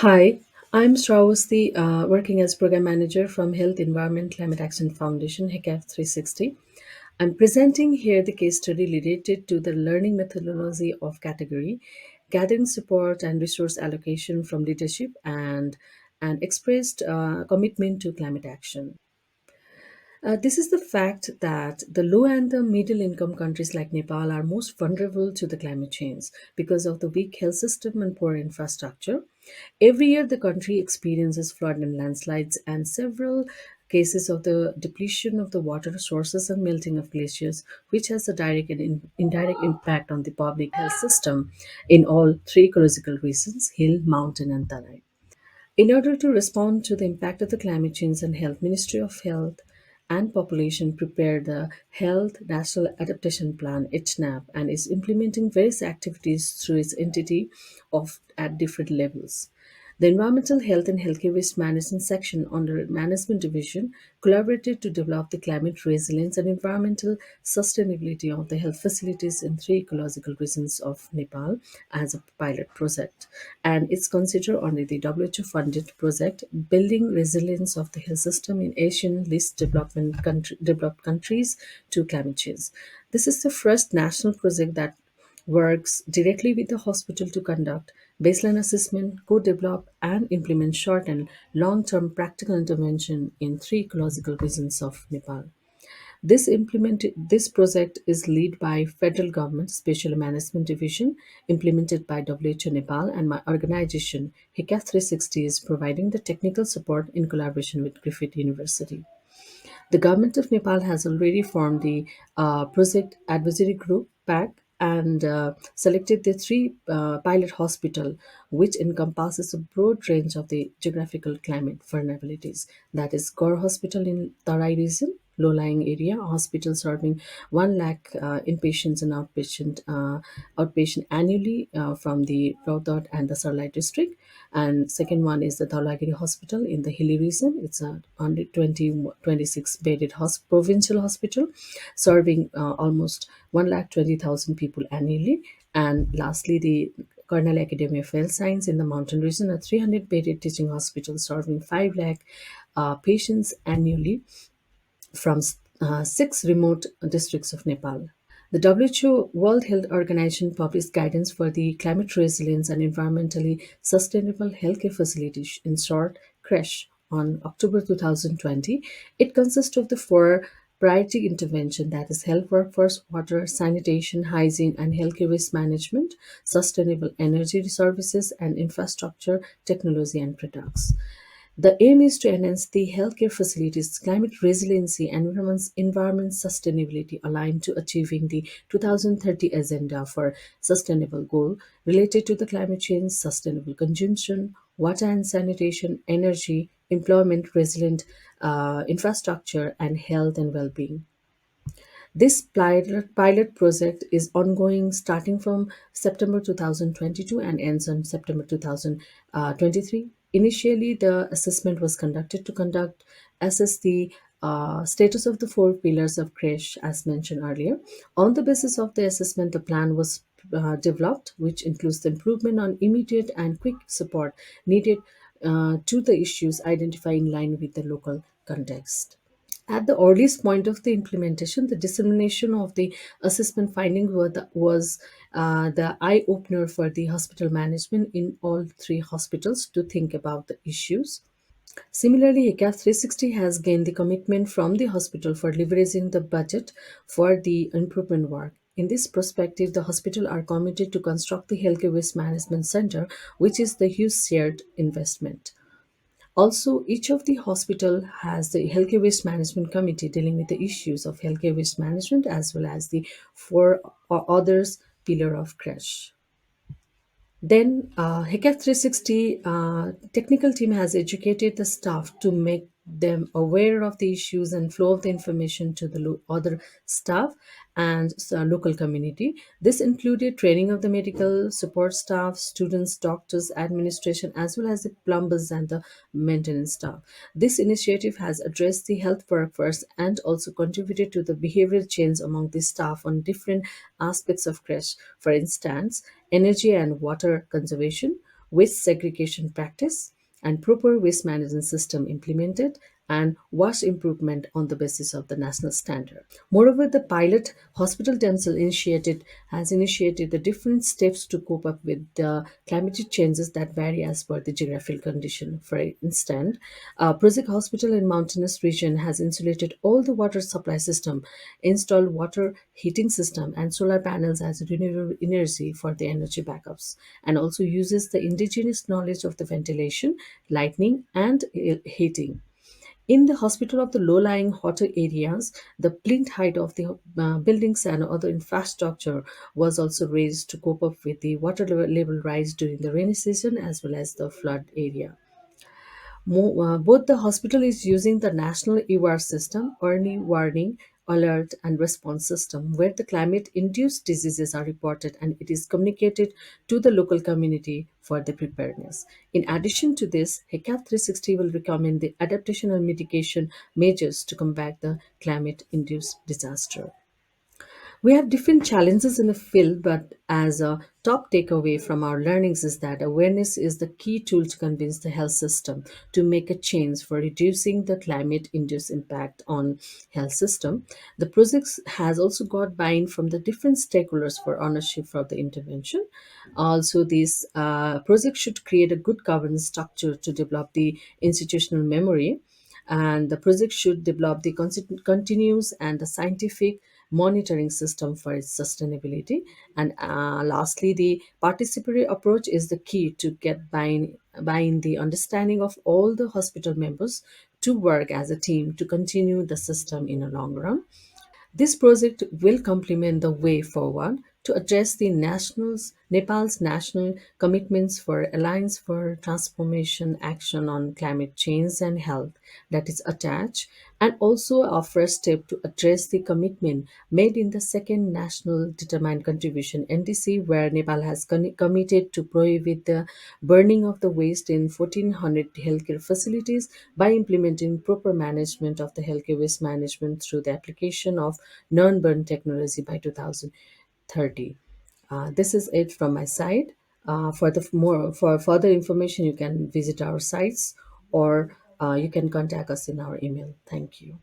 Hi, I'm Shravasti, working as Program Manager from Health Environment Climate Action Foundation, HECAF 360. I'm presenting here the case study related to the learning methodology of category, gathering support and resource allocation from leadership and expressed commitment to climate action. This is the fact that the low and the middle income countries like Nepal are most vulnerable to the climate change because of the weak health system and poor infrastructure. Every year, the country experiences flood and landslides, and several cases of the depletion of the water sources and melting of glaciers, which has a direct and indirect impact on the public health system in all three ecological regions hill, mountain, and tanai. In order to respond to the impact of the climate change and health, Ministry of Health and Population prepared the Health National Adaptation Plan (HNAP) and is implementing various activities through its entity of at different levels. The Environmental Health and Healthcare Waste Management section under Management Division collaborated to develop the climate resilience and environmental sustainability of the health facilities in three ecological regions of Nepal as a pilot project. And it's considered under the WHO funded project Building Resilience of the Health System in Asian least developed countries to climate change. This is the first national project that works directly with the hospital to conduct baseline assessment, co-develop and implement short and long-term practical intervention in three ecological regions of Nepal. This project is led by federal government special management division implemented by WHO Nepal and my organization HICAF 360 is providing the technical support in collaboration with Griffith University. The government of Nepal has already formed the project advisory group PAC and selected the three pilot hospital which encompasses a broad range of the geographical climate vulnerabilities. That is Gore Hospital in Tarai region, low-lying area, a hospital serving 1 lakh inpatients and outpatient annually from the Rohtak and the Sarlai district. And second one is the Dhaulagiri Hospital in the hilly region. It's a 126 bedded provincial hospital serving almost 1,20,000 people annually. And lastly, the Cornell Academy of Health Science in the mountain region, a 300 bedded teaching hospital serving 5 lakh patients annually from six remote districts of Nepal. The WHO World Health Organization published guidance for the climate resilience and environmentally sustainable healthcare facilities, in short, CRESH, on October 2020. It consists of the four priority intervention that is health workforce, water, sanitation, hygiene, and healthcare waste management, sustainable energy services, and infrastructure, technology, and products. The aim is to enhance the healthcare facilities, climate resiliency, and environment sustainability aligned to achieving the 2030 Agenda for Sustainable Goal related to the climate change, sustainable consumption, water and sanitation, energy, employment, resilient infrastructure, and health and well-being. This pilot project is ongoing starting from September 2022 and ends on September 2023. Initially, the assessment was conducted to assess the status of the four pillars of CRESH, as mentioned earlier. On the basis of the assessment, the plan was developed, which includes the improvement on immediate and quick support needed to the issues identified in line with the local context. At the earliest point of the implementation, the dissemination of the assessment finding was the eye opener for the hospital management in all three hospitals to think about the issues. Similarly, ECAF 360 has gained the commitment from the hospital for leveraging the budget for the improvement work. In this perspective, the hospital are committed to construct the healthcare waste management center, which is the huge shared investment. Also, each of the hospital has the healthcare waste management committee dealing with the issues of healthcare waste management as well as the four others pillar of crash. Then, HECAF 360 technical team has educated the staff to make them aware of the issues and flow of the information to the other staff and local community. This included training of the medical support staff, students, doctors, administration, as well as the plumbers and the maintenance staff. This initiative has addressed the health workforce and also contributed to the behavioral change among the staff on different aspects of crash. For instance, energy and water conservation, waste segregation practice, and proper waste management system implemented, and wash improvement on the basis of the national standard. Moreover, the pilot hospital themselves has initiated the different steps to cope up with the climatic changes that vary as per the geographical condition. For instance, Project Hospital in mountainous region has insulated all the water supply system, installed water heating system and solar panels as renewable energy for the energy backups, and also uses the indigenous knowledge of the ventilation, lighting, and heating. In the hospital of the low-lying hotter areas, the plinth height of the buildings and other infrastructure was also raised to cope up with the water level rise during the rainy season as well as the flood area. Both the hospital is using the national EWAR system, early warning, alert, and response system, where the climate-induced diseases are reported and it is communicated to the local community for the preparedness. In addition to this, HECAP 360 will recommend the adaptation and mitigation measures to combat the climate-induced disaster. We have different challenges in the field, but as a top takeaway from our learnings is that awareness is the key tool to convince the health system to make a change for reducing the climate-induced impact on health system. The project has also got buy-in from the different stakeholders for ownership for the intervention. Also, this project should create a good governance structure to develop the institutional memory, and the project should develop the continuous and the scientific monitoring system for its sustainability. And lastly, the participatory approach is the key to get buy-in the understanding of all the hospital members to work as a team to continue the system in a long run. This project will complement the way forward to address the Nepal's national commitments for Alliance for Transformation Action on Climate Change and Health that is attached, and also a first step to address the commitment made in the second National Determined Contribution NDC, where Nepal has committed to prohibit the burning of the waste in 1400 healthcare facilities by implementing proper management of the healthcare waste management through the application of non-burn technology by 2030. This is it from my side. For further information, you can visit our sites or you can contact us in our email. Thank you.